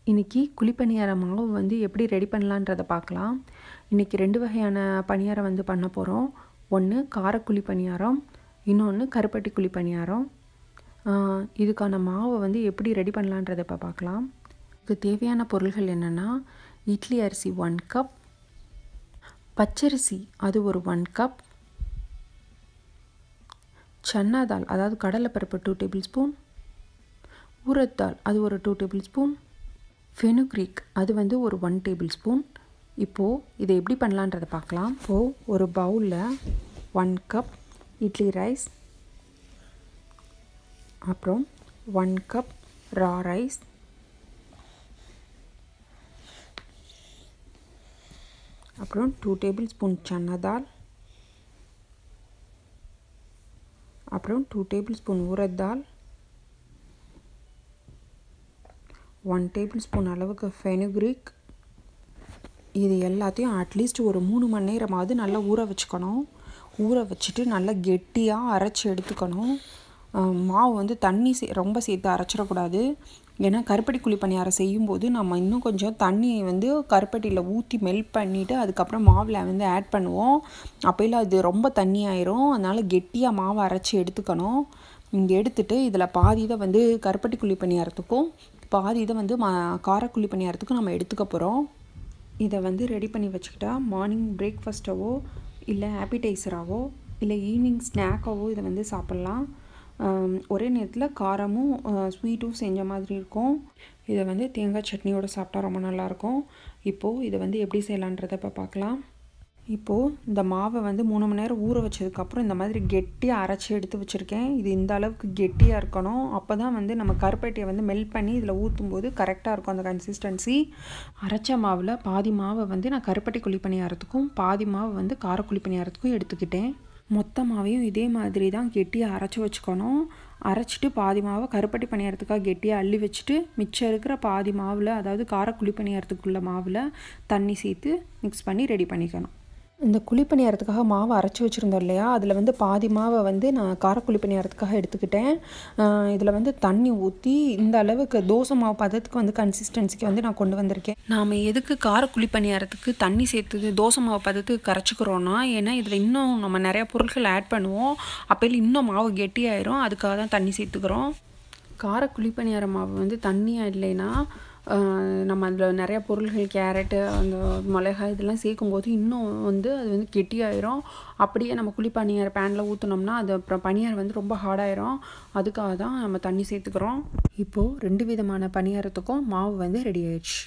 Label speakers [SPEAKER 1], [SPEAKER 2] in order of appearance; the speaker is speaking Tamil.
[SPEAKER 1] இன்றைக்கி குழிப்பணியார மாவு வந்து எப்படி ரெடி பண்ணலான்றதை பார்க்கலாம். இன்றைக்கி 2 வகையான பணியாரம் வந்து பண்ண போகிறோம். ஒன்று காரக்குழி பணியாரம், இன்னொன்று கருப்பட்டி குழி பணியாரம். இதுக்கான மாவை வந்து எப்படி ரெடி பண்ணலான்றதை இப்போ பார்க்கலாம். இதுக்கு தேவையான பொருள்கள் என்னென்னா, இட்லி அரிசி 1 கப், பச்சரிசி அது ஒரு 1 கப், சன்னா தால் அதாவது கடலைப்பருப்பு 2 டேபிள் ஸ்பூன், ஊரத் தால் அது ஒரு 2 டேபிள் ஸ்பூன், ஃபெனுக்ரீக் அது வந்து ஒரு 1 டேபிள் ஸ்பூன். இப்போது இதை எப்படி பண்ணலான்றதை பார்க்கலாம். இப்போது ஒரு பவுலில் 1 கப் இட்லி ரைஸ், அப்புறம் 1 கப் ரா ரைஸ், அப்புறம் 2 டேபிள் ஸ்பூன் சன்னா தால், அப்புறம் 2 டேபிள் ஸ்பூன் ஊரத் தால், 1 டேபிள் ஸ்பூன் அளவுக்கு ஃபெனுக்ரீக். இது எல்லாத்தையும் அட்லீஸ்ட் ஒரு 3 மணி நேரமாவது நல்லா ஊற வச்சுக்கணும். ஊற வச்சுட்டு நல்லா கெட்டியாக அரைச்சி எடுத்துக்கணும். மாவு வந்து தண்ணி ரொம்ப சேர்த்து அரைச்சிடக்கூடாது. ஏன்னா கருப்பட்டி குழி பணியாரம் செய்யும்போது நம்ம இன்னும் கொஞ்சம் தண்ணியை வந்து கருப்பட்டியில் ஊற்றி மெல்ட் பண்ணிவிட்டு அதுக்கப்புறம் மாவில் வந்து ஆட் பண்ணுவோம். அப்போல்லாம் அது ரொம்ப தண்ணி ஆயிரும். அதனால் கெட்டியாக மாவை அரைச்சி எடுத்துக்கணும். இங்கே எடுத்துகிட்டு இதில் பாதி இதை வந்து கருப்பட்டி குழி பணியாரத்துக்கும் பாதி இதை வந்து காரக்குழி பணியாரத்துக்கும் நம்ம எடுத்துக்க போகிறோம். இதை வந்து ரெடி பண்ணி வச்சுக்கிட்டா மார்னிங் பிரேக்ஃபாஸ்ட்டாவோ இல்லை ஆப்பிடைசராகவோ இல்லை ஈவினிங் ஸ்நாக்காவோ இதை வந்து சாப்பிட்லாம். ஒரே நேரத்தில் காரமும் ஸ்வீட்டும் செஞ்ச மாதிரி இருக்கும். இதை வந்து தேங்காய் சட்னியோடு சாப்பிட்டா ரொம்ப நல்லாயிருக்கும். இப்போது இதை வந்து எப்படி செய்யலான்றதை இப்போ பார்க்கலாம். இப்போது இந்த மாவை வந்து 3 மணி நேரம் ஊற வச்சதுக்கப்புறம் இந்த மாதிரி கெட்டியாக அரைச்சி எடுத்து வச்சுருக்கேன். இது இந்த அளவுக்கு கெட்டியாக இருக்கணும். அப்போ தான் வந்து நம்ம கருப்பட்டியை வந்து மெல்ட் பண்ணி இதில் ஊற்றும்போது கரெக்டாக இருக்கும் அந்த கன்சிஸ்டன்சி. அரைச்ச மாவில் பாதி மாவை வந்து நான் கருப்பட்டி குழி பணியாரத்துக்கும் பாதி மாவு வந்து காரக்குழி பணியாரத்துக்கும் எடுத்துக்கிட்டேன். மொத்த மாவையும் இதே மாதிரி தான் கெட்டியாக அரைச்சி வச்சுக்கணும். அரைச்சிட்டு பாதி மாவை கருப்பட்டி பணியாரத்துக்காக கெட்டியாக அள்ளி வச்சுட்டு மிச்சம் இருக்கிற பாதி மாவில் அதாவது காரக்குழி பணியாரத்துக்குள்ள மாவில் தண்ணி சேர்த்து மிக்ஸ் பண்ணி ரெடி பண்ணிக்கணும். இந்த குழி பணியாரத்துக்காக மாவை அரைச்சி வச்சுருந்தோம் இல்லையா, அதில் வந்து பாதி மாவை வந்து நான் காரக்குழி பணியாரத்துக்காக எடுத்துக்கிட்டேன். இதில் வந்து தண்ணி ஊற்றி இந்த அளவுக்கு தோசை மாவு பதத்துக்கு வந்து கன்சிஸ்டன்சிக்கு வந்து நான் கொண்டு வந்திருக்கேன். நாம் எதுக்கு காரக்குழி பணியாரத்துக்கு தண்ணி சேர்த்து தோசை மாவு பதத்துக்கு கரைச்சிக்கிறோன்னா, ஏன்னா இதில் இன்னும் நம்ம நிறையா பொருட்கள் ஆட் பண்ணுவோம். அப்போயில் இன்னும் மாவு கெட்டியாயிரும். அதுக்காக தான் தண்ணி சேர்த்துக்கிறோம். காரக்குழி பணியார மாவு வந்து தண்ணியாக இல்லைன்னா நம்ம அதில் நிறையா பொருள்கள் கேரட்டு அந்த மிளகாய் இதெல்லாம் சேர்க்கும்போது இன்னும் வந்து அது வந்து கெட்டியாயிரும். அப்படியே நம்ம குழி பணியார பேனில் ஊற்றினோம்னா அது அப்புறம் பணியாரம் வந்து ரொம்ப ஹார்டாயிரும். அதுக்காக தான் நம்ம தண்ணி சேர்த்துக்கிறோம். இப்போது 2 விதமான பணியாரத்துக்கும் மாவு வந்து ரெடி ஆயிடுச்சு.